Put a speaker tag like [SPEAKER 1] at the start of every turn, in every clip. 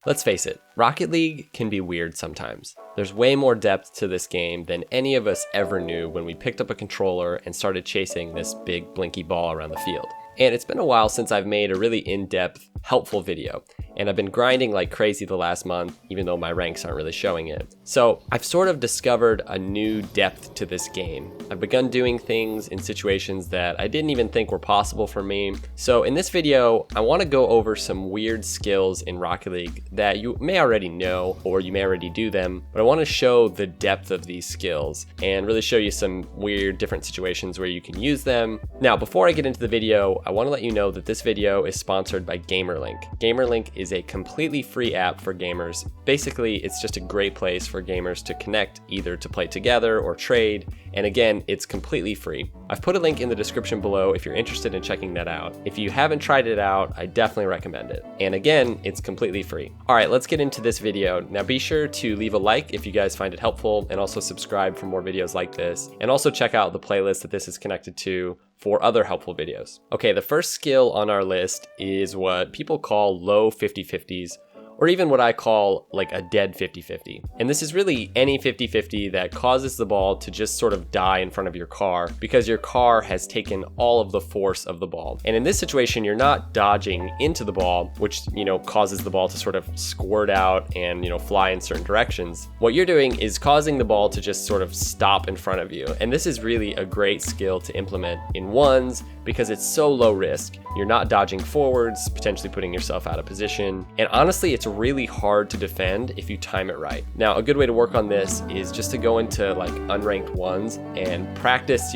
[SPEAKER 1] Let's face it, Rocket League can be weird sometimes. There's way more depth to this game than any of us ever knew when we picked up a controller and started chasing this big blinky ball around the field. And it's been a while since I've made a really in-depth, helpful video, and I've been grinding like crazy the last month, even though my ranks aren't really showing it. So I've sort of discovered a new depth to this game. I've begun doing things in situations that I didn't even think were possible for me. So in this video, I want to go over some weird skills in Rocket League that you may already know, or you may already do them, but I want to show the depth of these skills and really show you some weird different situations where you can use them. Now, before I get into the video, I want to let you know that this video is sponsored by GamerLink. GamerLink is a completely free app for gamers. Basically, it's just a great place for gamers to connect, either to play together or trade, and again, it's completely free. I've put a link in the description below if you're interested in checking that out. If you haven't tried it out, I definitely recommend it. And again, it's completely free. All right, let's get into this video. Now be sure to leave a like if you guys find it helpful, and also subscribe for more videos like this, and also check out the playlist that this is connected to for other helpful videos. Okay, the first skill on our list is what people call low 50-50s, or even what I call like a dead 50-50. And this is really any 50-50 that causes the ball to just sort of die in front of your car because your car has taken all of the force of the ball. And in this situation, you're not dodging into the ball, which, causes the ball to sort of squirt out and, fly in certain directions. What you're doing is causing the ball to just sort of stop in front of you. And this is really a great skill to implement in ones because it's so low risk. You're not dodging forwards, potentially putting yourself out of position. And honestly, it's really hard to defend if you time it right. Now, a good way to work on this is just to go into like unranked ones and practice,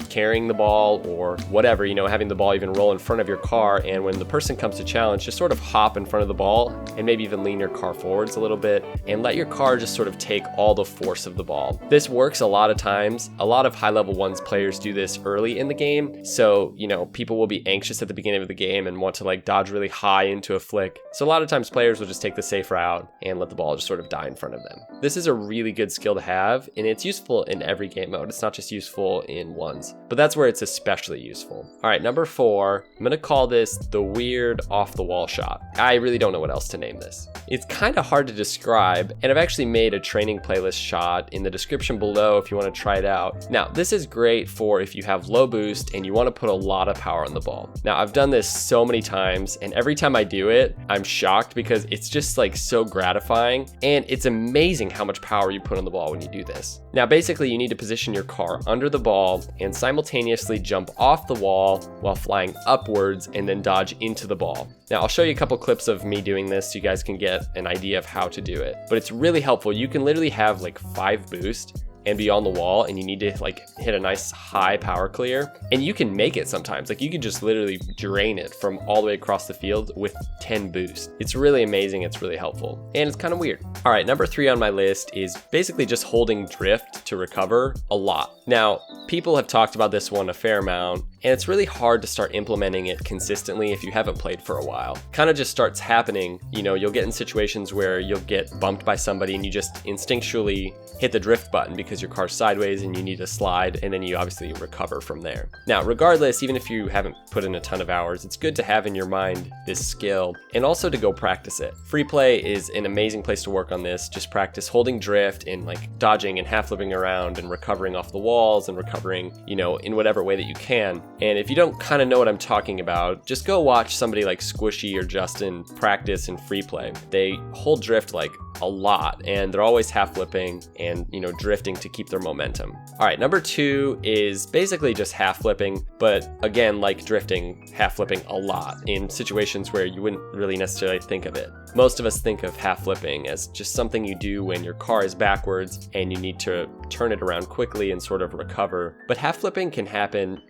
[SPEAKER 1] carrying the ball or whatever, having the ball even roll in front of your car. And when the person comes to challenge, just sort of hop in front of the ball and maybe even lean your car forwards a little bit and let your car just sort of take all the force of the ball. This works a lot of times. A lot of high level ones players do this early in the game. So, people will be anxious at the beginning of the game and want to like dodge really high into a flick. So a lot of times players will just take the safe route and let the ball just sort of die in front of them. This is a really good skill to have, and it's useful in every game mode. It's not just useful in ones, but that's where it's especially useful. All right, number 4, I'm gonna call this the weird off the wall shot. I really don't know what else to name this. It's kind of hard to describe, and I've actually made a training playlist shot in the description below if you want to try it out. Now, this is great for if you have low boost and you want to put a lot of power on the ball. Now, I've done this so many times, and every time I do it, I'm shocked because it's just like so gratifying, and it's amazing how much power you put on the ball when you do this. Now, basically, you need to position your car under the ball and simultaneously jump off the wall while flying upwards and then dodge into the ball. Now, I'll show you a couple clips of me doing this so you guys can get an idea of how to do it, but it's really helpful. You can literally have like 5 boost and be on the wall, and you need to like hit a nice high power clear, and you can make it sometimes. Like you can just literally drain it from all the way across the field with 10 boost. It's really amazing. It's really helpful, and it's kind of weird. All right, number 3 on my list is basically just holding drift to recover a lot. Now, people have talked about this one a fair amount, and it's really hard to start implementing it consistently if you haven't played for a while. Kind of just starts happening, you'll get in situations where you'll get bumped by somebody and you just instinctually hit the drift button because your car's sideways and you need to slide, and then you obviously recover from there. Now, regardless, even if you haven't put in a ton of hours, it's good to have in your mind this skill and also to go practice it. Free play is an amazing place to work on this. Just practice holding drift and like dodging and half flipping around and recovering off the walls and recovering, in whatever way that you can. And if you don't kind of know what I'm talking about, just go watch somebody like Squishy or Justin practice in free play. They hold drift like a lot, and they're always half flipping and drifting to keep their momentum. All right, number 2 is basically just half flipping, but again, like drifting, half flipping a lot in situations where you wouldn't really necessarily think of it. Most of us think of half flipping as just something you do when your car is backwards and you need to turn it around quickly and sort of recover. But half flipping can happen,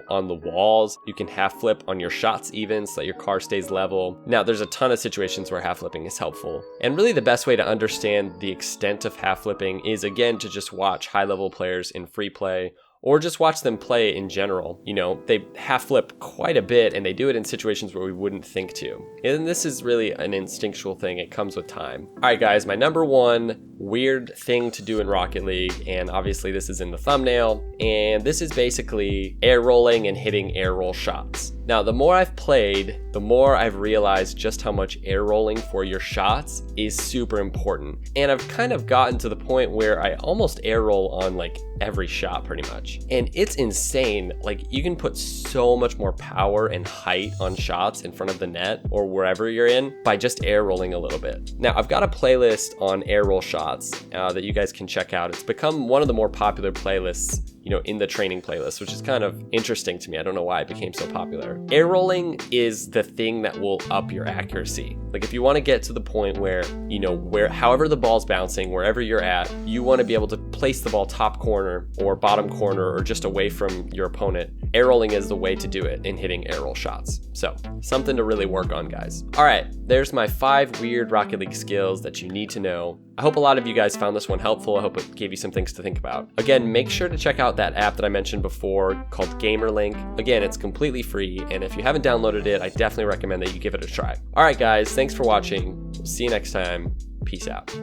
[SPEAKER 1] on the walls. You can half flip on your shots even so that your car stays level. Now, there's a ton of situations where half flipping is helpful. And really the best way to understand the extent of half flipping is, again, to just watch high level players in free play, or just watch them play in general. They half flip quite a bit, and they do it in situations where we wouldn't think to. And this is really an instinctual thing. It comes with time. All right, guys, my number 1 weird thing to do in Rocket League, and obviously this is in the thumbnail, and this is basically air rolling and hitting air roll shots. Now, the more I've played, the more I've realized just how much air rolling for your shots is super important. And I've kind of gotten to the point where I almost air roll on like every shot pretty much. And it's insane. Like, you can put so much more power and height on shots in front of the net or wherever you're in by just air rolling a little bit. Now, I've got a playlist on air roll shots that you guys can check out. It's become one of the more popular playlists, you know, in the training playlist, which is kind of interesting to me. I don't know why it became so popular. Air rolling is the thing that will up your accuracy. Like, if you want to get to the point where, you know, however the ball's bouncing, wherever you're at, you want to be able to place the ball top corner or bottom corner or just away from your opponent. Air rolling is the way to do it in hitting air roll shots. So, something to really work on, guys. All right, there's my 5 weird Rocket League skills that you need to know. I hope a lot of you guys found this one helpful. I hope it gave you some things to think about. Again, make sure to check out that app that I mentioned before called GamerLink. Again, it's completely free, and if you haven't downloaded it, I definitely recommend that you give it a try. All right, guys, thanks for watching. See you next time. Peace out.